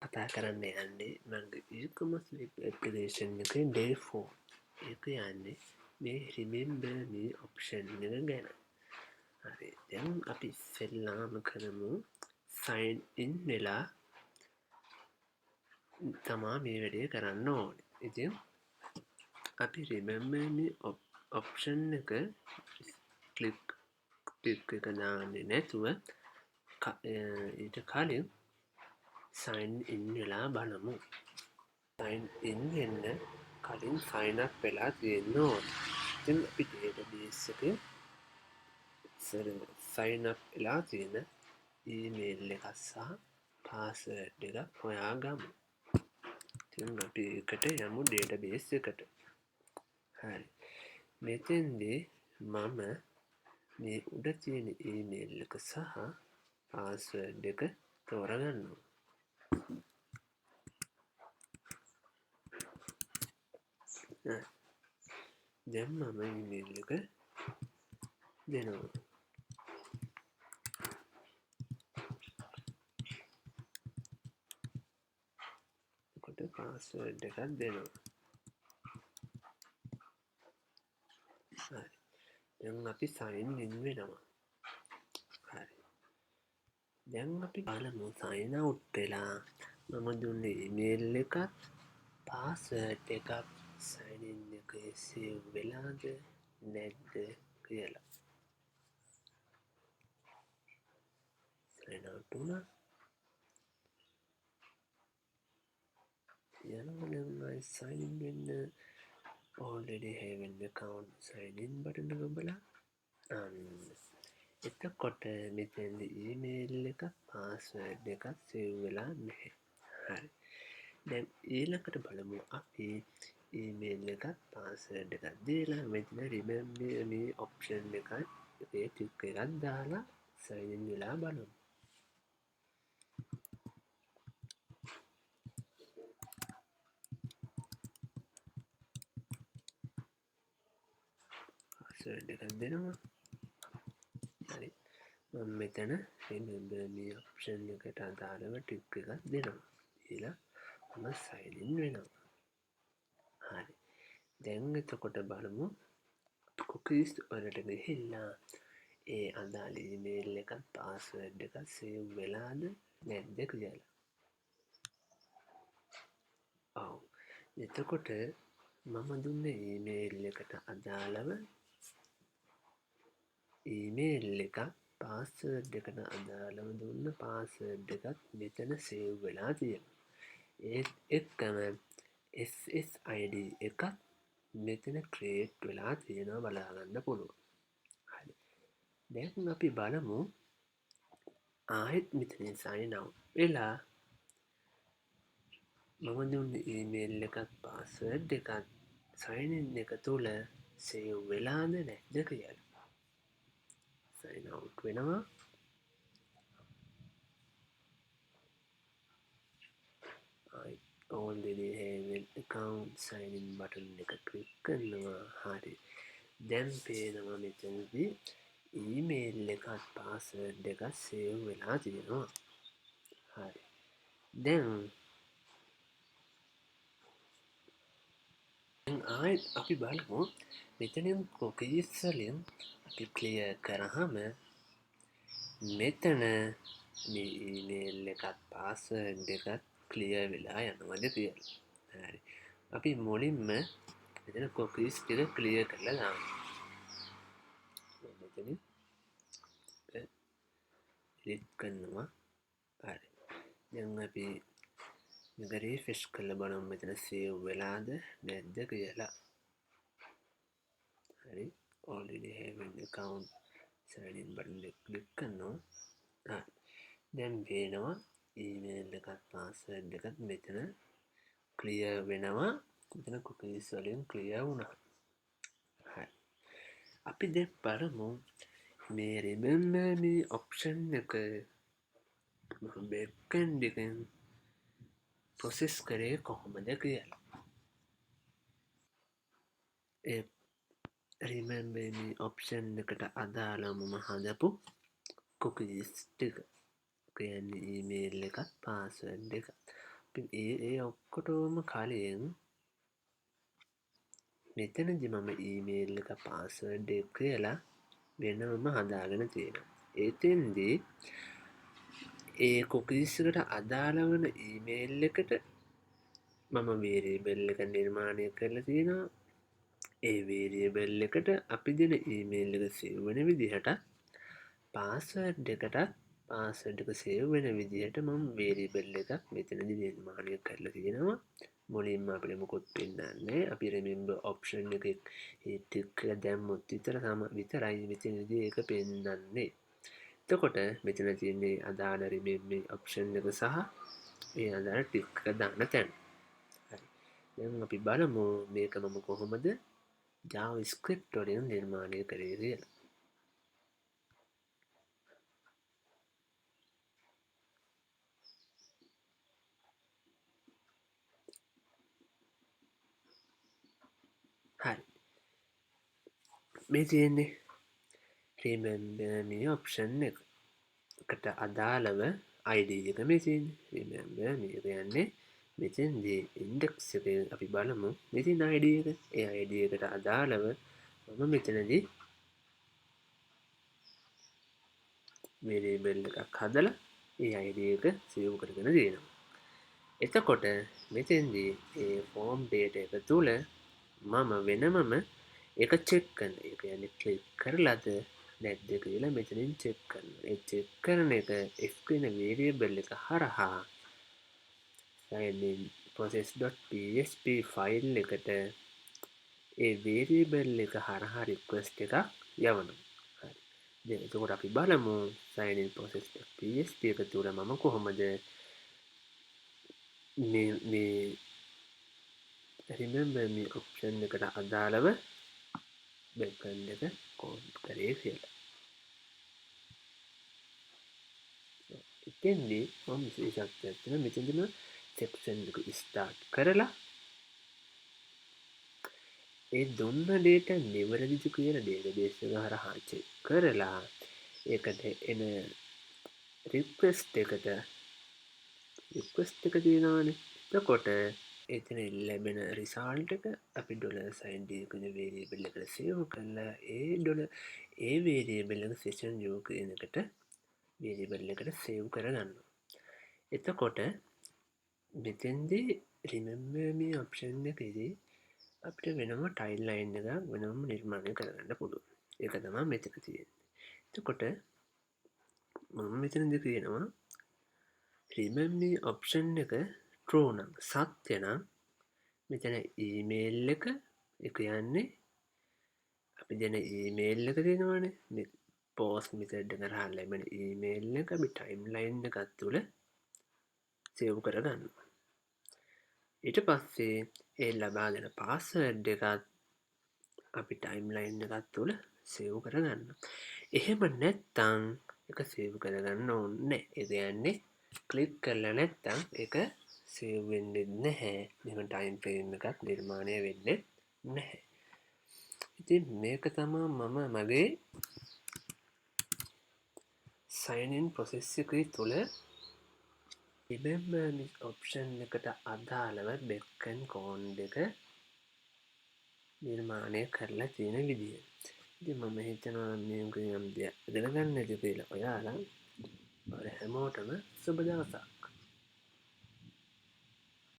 කතා කරන්න යන්නේ මගේ e-commerce application එකේ day 4 එක යන්නේ මේ remember me option එක ගැන. හරි, දැන් අපි ඉස්සෙල්ලාම කරමු sign in වෙලා තමා මේ වැඩේ කරන්න ඕනේ. ඉතින් අපි remember me option එක ක්ලික් එක දාන්නේ නැතුව ඊට කලින් sign in වෙලා බලමු. sign in වෙන්න කලින් sign up වෙලා තියෙන්න ඕනේ. ඉතින් අපි database එකේ sign up වෙලා තියෙන email එක සහ password එක හොයා ගමු. ඉතින් අපි එකට යමු database එකට. හරි. මෙතෙන්දී මම මේ උඩ තියෙන email එක සහ password එක තෝරගන්නවා. දැන් මම email එක දෙනවා. එතකොට password එකක් දෙනවා. හරි. දැන් අපි sign in වෙනවා. හරි. දැන් අපි බලමු sign out වෙලා මම දුන්න email එකත් password එකක් sign in එකේ save වෙලාද නැද්ද කියලා. sign out වුණා. යනවා sign in වෙන්න already have an account sign in button එක ඔබලා එතකොට මෙතෙන්ද email එක password එකක් save වෙලා නැහැ. හරි. දැන් ඊළඟට බලමු අපි email එකත් password එකක් දීලා මෙතන remember me option එකයි ඒ ටික එකක් දාලා sign in වෙලා බලමු. password එකක් දෙනවා. හරි. මම මෙතන remember me option එකට අදාළව ටික් එකක් දෙනවා. ඊළඟ මම sign in වෙනවා. හරි. දැන් එතකොට බලමු cookies වලට ගිහිල්ලා ඒ අදාළ email එකත් password එකත් save වෙලාද නැද්ද කියලා. ඔව්. එතකොට මම දුන්න email එකට අදාළව email එකක් password එකට අදාළව දුන්න password එකත් මෙතන save වෙලා තියෙනවා. ඒත් එක්කම SSID එකක් මෙතන ක්‍රියේට් වෙලා තියෙනවා බලාගන්න පුළුවන්. හරි. දැන් අපි බලමු ආයෙත් මෙතනින් sign out වෙලා මම දුන්න email එකත් password එකත් sign in එක තුල save වෙලාද නැද්ද කියලා. sign out වෙනවා. already have an account sign in button එක ක්ලික් කරනවා. හරි. දැන් පේනවා මෙතනදී email එකත් password එකත් save වෙලා තියෙනවා. හරි. දැන් ආයෙත් අපි බලමු මෙතනින් cookies වලින් අපි clear කරාම මෙතන මේ email එකත් password එකත් clear වෙලා යනවද කියලා. හරි. අපි මුලින්ම මෙතන cookies ටික clear කරලා දාමු. මෙතනින් click කරනවා. හරි. දැන් අපි මේක refresh කරලා බලමු මෙතන save වෙලාද නැද්ද කියලා. හරි. already have an account sign in button එක click කරනවා. හරි. දැන් පේනවා email එකත් password එකත් මෙතන clear වෙනවා. මෙතන cookies වලින් clear වුණා. හරි. අපි දැන් බලමු මේ remember me option එක backend එකෙන් process කරේ කොහොමද කියලා. ඒ remember me option එකට අදාළවම හදපු cookies ටික කියන්නේ email එකත් password එකත් ඒ ඔක්කොටෝම කලින් මෙතනදි මම ඊමේල් එක පාස්වර්ඩ් එක කියලා වෙනම හදාගෙන තියෙනවා. එතෙන්දී ඒ කුකීස් එකට අදාළ වන ඊමේල් එකට මම වේරියබල් එක නිර්මාණය කරලා තියෙනවා. ඒ වේරියබල් එකට අපි දෙන ඊමේල් එක සේව් වෙන විදිහට පාස්වර්ඩ් එකට පාස්වර්ඩ් එක සේව් වෙන විදිහට මම වේරියබල් එකක් මෙතනදි නිර්මාණය කරලා තියෙනවා. මුලින්ම අපිට මොකොත් පෙන්නන්නේ අපි රිමෙම්බර් ඔප්ෂන් එක ටික් කරලා දැම්මොත් විතරයි මෙතනදී ඒක පෙන්නන්නේ. එතකොට මෙතන තියෙන්නේ අදාළ රිමෙම්බර් ඔප්ෂන් එක සහ ඒ අදාළ ටික් එක දාන්න තැන. හරි. දැන් අපි බලමු මේක මම කොහොමද JavaScript වලින් නිර්මාණය කරේ කියලා. හරි. මේ තියෙන්නේ remember me option එකට අදාළව ID එක මේ තියෙන්නේ. remember me කියන්නේ මෙතෙන්දී index එකේ අපි බලමු මෙතන ID එක. ඒ ID එකට අදාළව මම මෙතනදී variable එකක් හදලා ඒ ID එක save කරගෙන තියෙනවා. එතකොට මෙතෙන්දී ඒ form data එක තුල මම වෙනමම එක චෙක් කරන. ඒ කියන්නේ ක්ලික් කරලාද නැද්ද කියලා මෙතනින් චෙක් කරනවා. ඒ චෙක් කරන එක f කියන variable එක හරහා signin process.php ෆයිල් එකට ඒ variable එක හරහා request එකක් යවනවා. හරි. දැන් එතකොට අපි බලමු signin process.php එක තුල මම කොහොමද මේ remember me option එකට අදාළව backend එක කෝඩ් කරේ කියලා. එතෙන්දී මම විශේෂත්වයක් තියෙනවා. මෙතනදිම section එක start කරලා ඒ දුන්න data නිවැරදිද කියලා database එක හරහා check කරලා ඒකට එන request එක තියෙනවානේ. එතකොට එතන ලැබෙන result එක අපි $sign කියන variable එකට save කරලා ඒ variable එක session view කියන එකට variable එකට save කරගන්නවා. එතකොට මෙතෙන්දී remember me option එකේදී අපිට වෙනම timeline එකක් වෙනම නිර්මාණය කරගන්න පුළුවන්. ඒක තමයි මෙතන තියෙන්නේ. එතකොට මම මෙතනදී කියනවා remember me option එක true නම් සත්‍ය නම් මෙතන email එක කියන්නේ අපි දෙන email එක තියෙනවානේ. මේ post method එක හරහා ලැබෙන email එක අපි timeline එකක් තුල save කරගන්නවා. ඊට පස්සේ ඒ ලබා දෙන password එකත් අපි timeline එකක් තුල save කරගන්නවා. එහෙම නැත්නම් ඒක save කරගන්න ඕනේ නැහැ. ඒ කියන්නේ ක්ලික් කරලා නැත්නම් ඒක save වෙන්නේ නැහැ. මෙහෙම time frame එකක් නිර්මාණය වෙන්නේ නැහැ. ඉතින් මේක තමයි මම මගේ sign in process එකේ තුල remember me option එකට අදාළව backend code එක නිර්මාණය කරලා තියෙන විදිය. ඉතින් මම හිතනවා මේක යම් දෙයක් ඉගෙන ගන්න ඇති කියලා. ඔයාලා හැමෝටම සුබ දවසක්.